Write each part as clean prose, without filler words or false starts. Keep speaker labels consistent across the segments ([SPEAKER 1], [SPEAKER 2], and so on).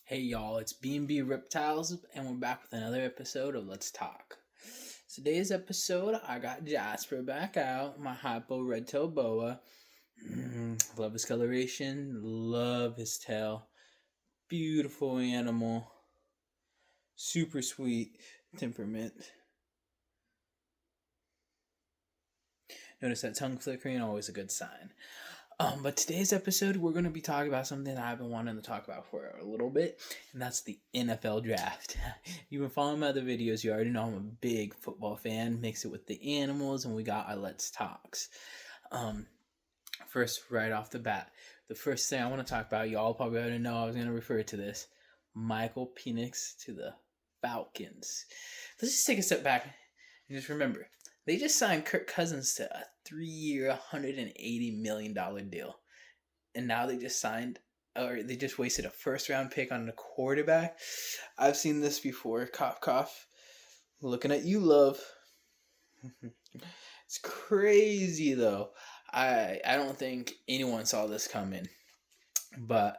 [SPEAKER 1] Hey y'all, it's B&B Reptiles, and we're back with another episode of Let's Talk. Today's episode, I got Jasper back out, my hypo red-tailed boa. Love his coloration, love his tail. Beautiful animal. Super sweet temperament. Notice that tongue flickering, always a good sign. But today's episode, we're going to be talking about something that I've been wanting to talk about for a little bit, and that's the NFL draft. You've been following my other videos, you already know I'm a big football fan. Mix it with the animals, and we got our Let's Talks. First, right off the bat, the first thing I want to talk about, y'all probably already know I was going to refer to this, Michael Penix to the Falcons. Let's just take a step back and just remember, they just signed Kirk Cousins to a 3-year, $180 million deal. And now they just wasted a first-round pick on a quarterback. I've seen this before. Cough, cough. Looking at you, love. It's crazy, though. I don't think anyone saw this coming. But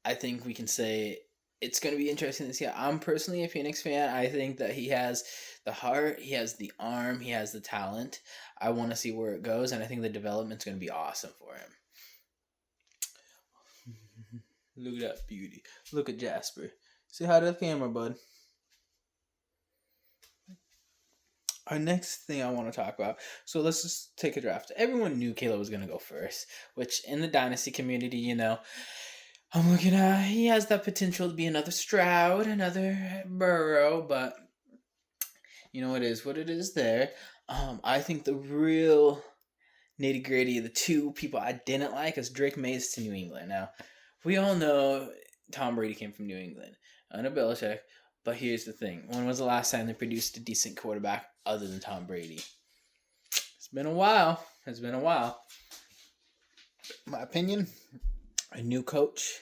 [SPEAKER 1] I think we can say it's going to be interesting to see. I'm personally a Phoenix fan. I think that he has the heart, he has the arm, he has the talent. I want to see where it goes, and I think the development's going to be awesome for him. Look at that beauty. Look at Jasper. Say hi to the camera, bud. Our next thing I want to talk about. So let's just take a draft. Everyone knew Caleb was going to go first, which in the Dynasty community, I'm looking at, he has that potential to be another Stroud, another Burrow, but it is what it is there. I think the real nitty gritty, the two people I didn't like is Drake Mays to New England. Now, we all know Tom Brady came from New England under Belichick, but here's the thing. When was the last time they produced a decent quarterback other than Tom Brady? It's been a while. My opinion, a new coach,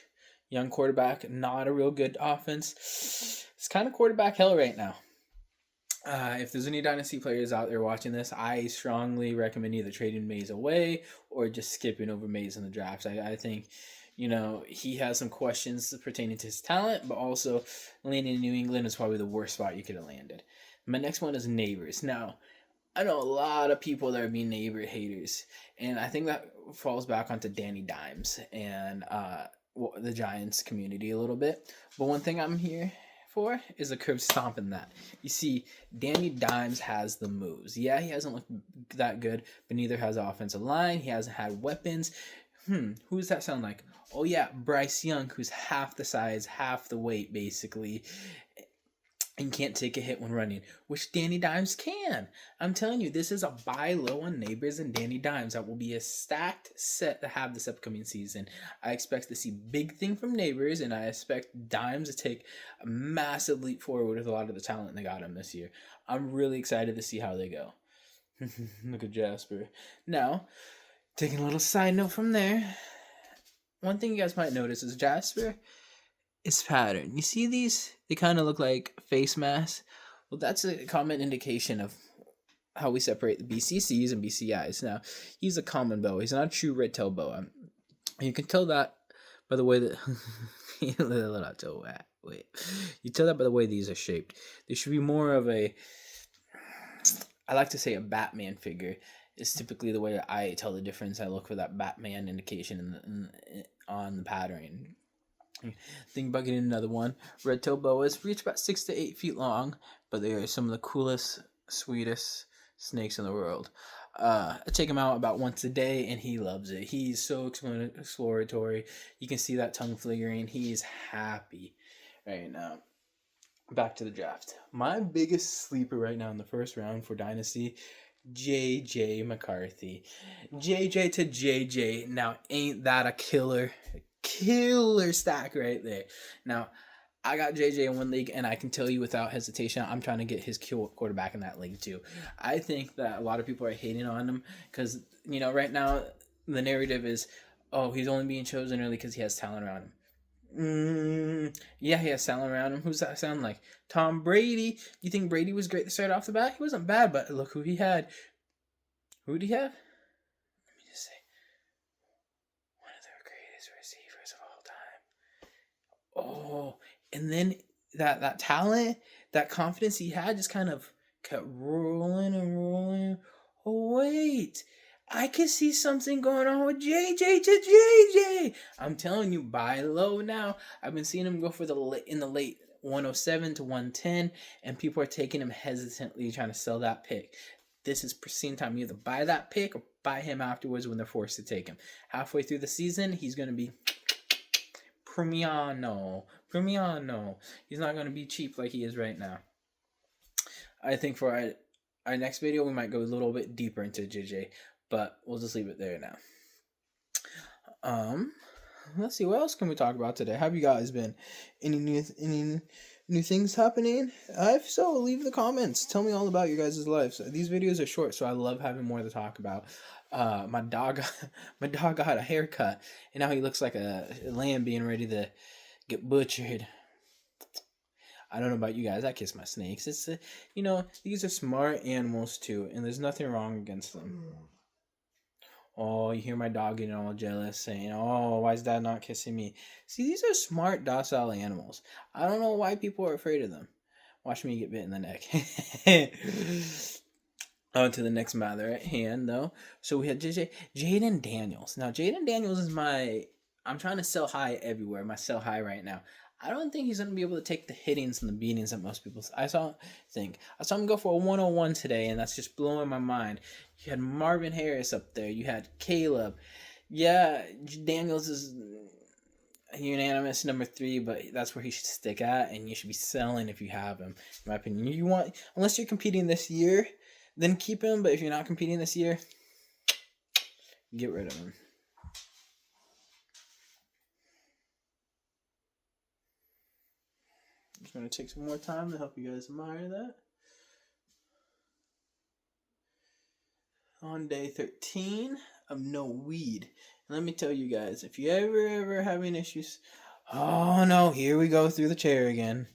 [SPEAKER 1] young quarterback, not a real good offense. It's kind of quarterback hell right now. If there's any Dynasty players out there watching this, I strongly recommend either trading Mays away or just skipping over Mays in the drafts. I think, he has some questions pertaining to his talent, but also landing in New England is probably the worst spot you could have landed. My next one is Neighbors. Now, I know a lot of people that are being Neighbor haters, and I think that falls back onto Danny Dimes and the Giants community a little bit. But one thing I'm here for is a curb stomping that. You see, Danny Dimes has the moves. Yeah, he hasn't looked that good, but neither has the offensive line. He hasn't had weapons. Who does that sound like? Oh yeah, Bryce Young, who's half the size, half the weight, basically, and can't take a hit when running, which Danny Dimes can. I'm telling you, this is a buy low on Neighbors and Danny Dimes. That will be a stacked set to have this upcoming season. I expect to see big thing from Neighbors, and I expect Dimes to take a massive leap forward with a lot of the talent they got him this year. I'm really excited to see how they go. Look at Jasper. Now, taking a little side note from there, one thing you guys might notice is Jasper is pattern. You see these? They kind of look like face masks. Well, that's a common indication of how we separate the BCCs and BCIs. Now, he's a common boa. He's not a true red-tailed boa. You can tell that by the way that... Wait. You tell that by the way these are shaped. They should be more of a... I like to say a Batman figure. Is typically the way that I tell the difference. I look for that Batman indication on the patterning. Think about getting another one. Red-tailed boas reach about 6 to 8 feet long, but they are some of the coolest, sweetest snakes in the world. I take him out about once a day, and he loves it. He's so exploratory. You can see that tongue flickering. He's happy right now. Back to the draft. My biggest sleeper right now in the first round for Dynasty, JJ McCarthy. JJ to JJ. Now, ain't that a killer stack right there. Now, I got JJ in one league, and I can tell you without hesitation, I'm trying to get his quarterback in that league too. I think that a lot of people are hating on him because, right now the narrative is, oh, he's only being chosen early because he has talent around him. Yeah, he has talent around him. Who's that sound like? Tom Brady. You think Brady was great to start off the bat? He wasn't bad, but look who he had. Who did he have? Let me just say, one of the greatest receivers of all time. oh, and then that talent, that confidence he had just kind of kept rolling and rolling. Oh wait, I can see something going on with JJ to JJ. I'm telling you, buy low now. I've been seeing him go for in the late 107 to 110, and people are taking him hesitantly, trying to sell that pick. This is pristine time. You either buy that pick or buy him afterwards when they're forced to take him. Halfway through the season, he's going to be Premiano. He's not going to be cheap like he is right now. I think for our next video, we might go a little bit deeper into JJ, but we'll just leave it there now. Let's see, what else can we talk about today? How have you guys been? Any new things happening? If so, leave the comments. Tell me all about your guys' lives. These videos are short, so I love having more to talk about. My dog got a haircut, and now he looks like a lamb being ready to get butchered. I don't know about you guys. I kiss my snakes. It's these are smart animals too, and there's nothing wrong against them. Oh, you hear my dog getting all jealous, saying, "Oh, why is Dad not kissing me?" See, these are smart, docile animals. I don't know why people are afraid of them. Watch me get bit in the neck. On to the next matter at hand, though. So we had Jayden Daniels. Now, Jayden Daniels is I'm trying to sell high everywhere. My sell high right now. I don't think he's going to be able to take the hittings and the beatings that most people I saw him go for a 101 today, and that's just blowing my mind. You had Marvin Harris up there. You had Caleb. Yeah, Daniels is unanimous number 3, but that's where he should stick at, and you should be selling if you have him, in my opinion. Unless you're competing this year, then keep him, but if you're not competing this year, get rid of him. I'm just going to take some more time to help you guys admire that. On day 13 of no weed. And let me tell you guys, if you ever having issues, oh no, here we go through the chair again.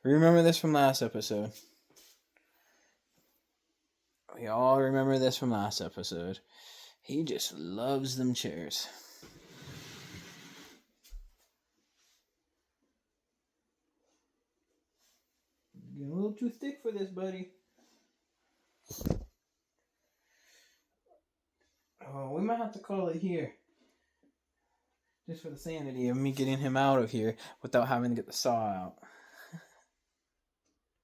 [SPEAKER 1] Remember this from last episode. We all remember this from last episode. He just loves them chairs. Getting a little too thick for this, buddy. Oh, we might have to call it here. Just for the sanity of me getting him out of here without having to get the saw out.